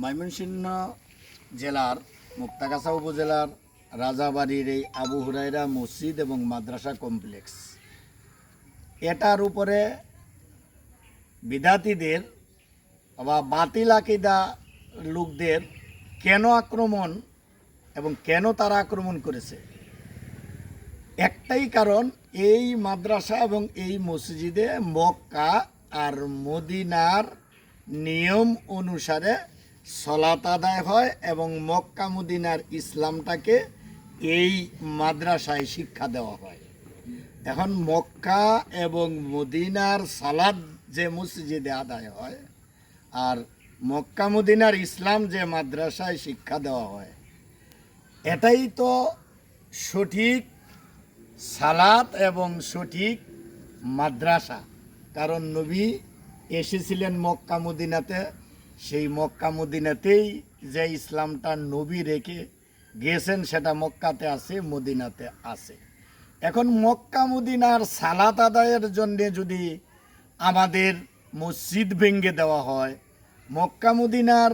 ময়মনসিংহ জেলার মুক্তাগাছা উপজেলার রাজাবাড়ির এই আবু হুরায়রা মসজিদ এবং মাদ্রাসা কমপ্লেক্স, এটার উপরে বিদাতীদের বা বাতিল আকীদা লোকদের কেন আক্রমণ এবং কেন তারা আক্রমণ করেছে, একটাই কারণ, এই মাদ্রাসা এবং এই মসজিদে মক্কা আর মদিনার নিয়ম অনুসারে সলাত আদায় হয় এবং মক্কা মদিনার ইসলামটাকে এই মাদ্রাসায় শিক্ষা দেওয়া হয়। এখন মক্কা এবং মদিনার সালাত যে মসজিদে আদায় হয় আর মক্কা মদিনার ইসলাম যে মাদ্রাসায় শিক্ষা দেওয়া হয়, এটাই তো সঠিক সালাত এবং সঠিক মাদ্রাসা। কারণ নবী এসেছিলেন মক্কা মদিনাতে, সেই মক্কা মদিনাতেই যে ইসলামটা নবী রেখে গিয়েছেন সেটা মক্কাতে আছে, মদিনাতে আছে। এখন মক্কা মদিনার সালাত আদায়ের জন্য যদি আমাদের মসজিদ ভেঙে দেওয়া হয়, মক্কা মদিনার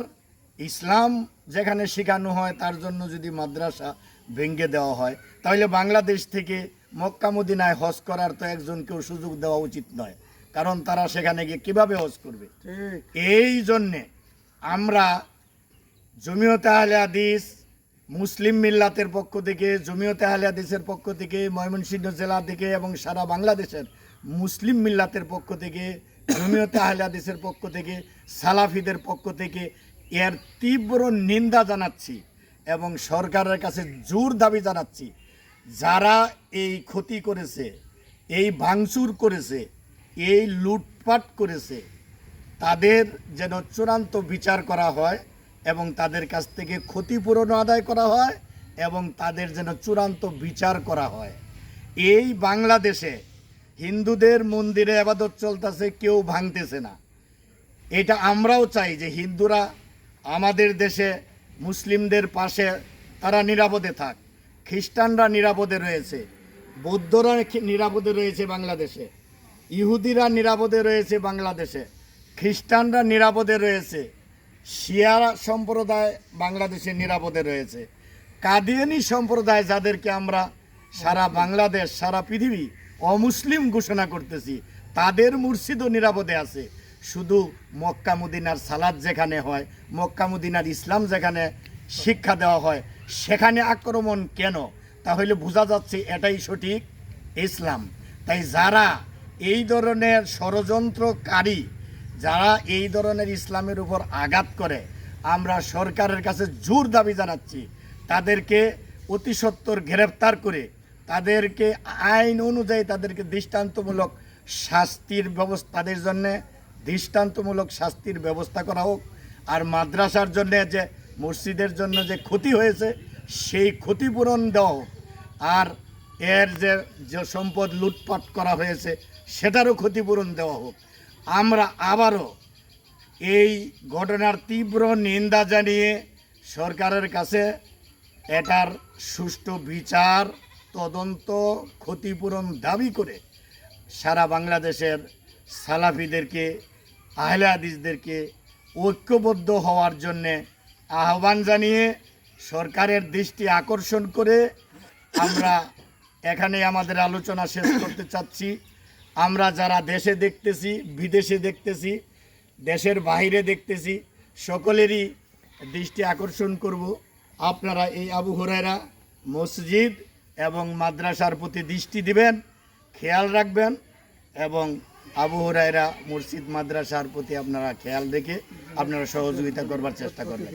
ইসলাম যেখানে শেখানো হয় তার জন্য যদি মাদ্রাসা ভেঙে দেওয়া হয়, তাহলে বাংলাদেশ থেকে মক্কা মদিনায় হজ করার তো একজনকেও সুযোগ দেওয়া উচিত নয়। কারণ তারা সেখানে গিয়ে কীভাবে হজ করবে? এই জন্যে আমরা জমিয়তে আহলে হাদিস মুসলিম মিল্লাতের পক্ষ থেকে, জমিয়তে আহলে হাদিসের পক্ষ থেকে, ময়মনসিংহ জেলা থেকে এবং সারা বাংলাদেশের মুসলিম মিল্লাতের পক্ষ থেকে, জমিয়তে আহলে হাদিসের পক্ষ থেকে, সালাফিদের পক্ষ থেকে এর তীব্র নিন্দা জানাচ্ছি এবং সরকারের কাছে জোর দাবি জানাচ্ছি, যারা এই ক্ষতি করেছে, এই ভাঙচুর করেছে, এই লুটপাট করেছে, তাদের যেন চূড়ান্ত বিচার করা হয় এবং তাদের কাছ থেকে ক্ষতিপূরণ আদায় করা হয় এবং তাদের যেন চূড়ান্ত বিচার করা হয়। এই বাংলাদেশে হিন্দুদের মন্দিরে ইবাদত চলতেছে, কেউ ভাঙতেছে না। এটা আমরাও চাই যে হিন্দুরা আমাদের দেশে মুসলিমদের পাশে তারা নিরাপদে থাক। খ্রিস্টানরা নিরাপদে রয়েছে, বৌদ্ধরা নিরাপদে রয়েছে বাংলাদেশে, ইহুদিরা নিরাপদে রয়েছে বাংলাদেশে, খ্রিস্টানরা নিরাপদে রয়েছে, শিয়া সম্প্রদায় বাংলাদেশে নিরাপদে রয়েছে, কাদিয়ানি সম্প্রদায় যাদেরকে আমরা সারা বাংলাদেশ সারা পৃথিবী অমুসলিম ঘোষণা করতেছি, তাদের মুর্শিদও নিরাপদে আছে। শুধু মক্কা মদিনার সালাত যেখানে হয়, মক্কা মদিনার ইসলাম যেখানে শিক্ষা দেওয়া হয়, সেখানে আক্রমণ কেন? তাহলে বোঝা যাচ্ছে এটাই সঠিক ইসলাম। তাই যারা এই ধরনের ষড়যন্ত্রকারী, যারা এই ধরনের ইসলামের উপর আঘাত করে, আমরা সরকারের কাছে জোর দাবি জানাচ্ছি তাদেরকে অতি সত্বর গ্রেফতার করে তাদেরকে আইন অনুযায়ী তাদেরকে দৃষ্টান্তমূলক শাস্তির ব্যবস্থা, তাদের জন্যে দৃষ্টান্তমূলক শাস্তির ব্যবস্থা করা হোক। আর মাদ্রাসার জন্যে যে মসজিদের জন্য যে ক্ষতি হয়েছে সেই ক্ষতিপূরণ দেওয়া হোক। আর এর যে সম্পদ লুটপাট করা হয়েছে সেটারও ক্ষতিপূরণ দেওয়া হোক। আমরা আবারও এই ঘটনার তীব্র নিন্দা জানিয়ে সরকারের কাছে এটার সুষ্ঠু বিচার, তদন্ত, ক্ষতিপূরণ দাবি করে সারা বাংলাদেশের সালাফিদেরকে, আহলে হাদিসদেরকে ঐক্যবদ্ধ হওয়ার জন্যে আহ্বান জানিয়ে সরকারের দৃষ্টি আকর্ষণ করে আমরা এখানে আমাদের আলোচনা শেষ করতে চাচ্ছি। আমরা যারা দেশে দেখতেছি, বিদেশে দেখতেছি, দেশের বাইরে দেখতেছি, সকলেরই দৃষ্টি আকর্ষণ করব, আপনারা এই আবু হুরায়রা মসজিদ এবং মাদ্রাসার প্রতি দৃষ্টি দিবেন, খেয়াল রাখবেন এবং আবু হুরায়রা মসজিদ মাদ্রাসার প্রতি আপনারা খেয়াল রেখে আপনারা সহযোগিতা করবার চেষ্টা করবেন।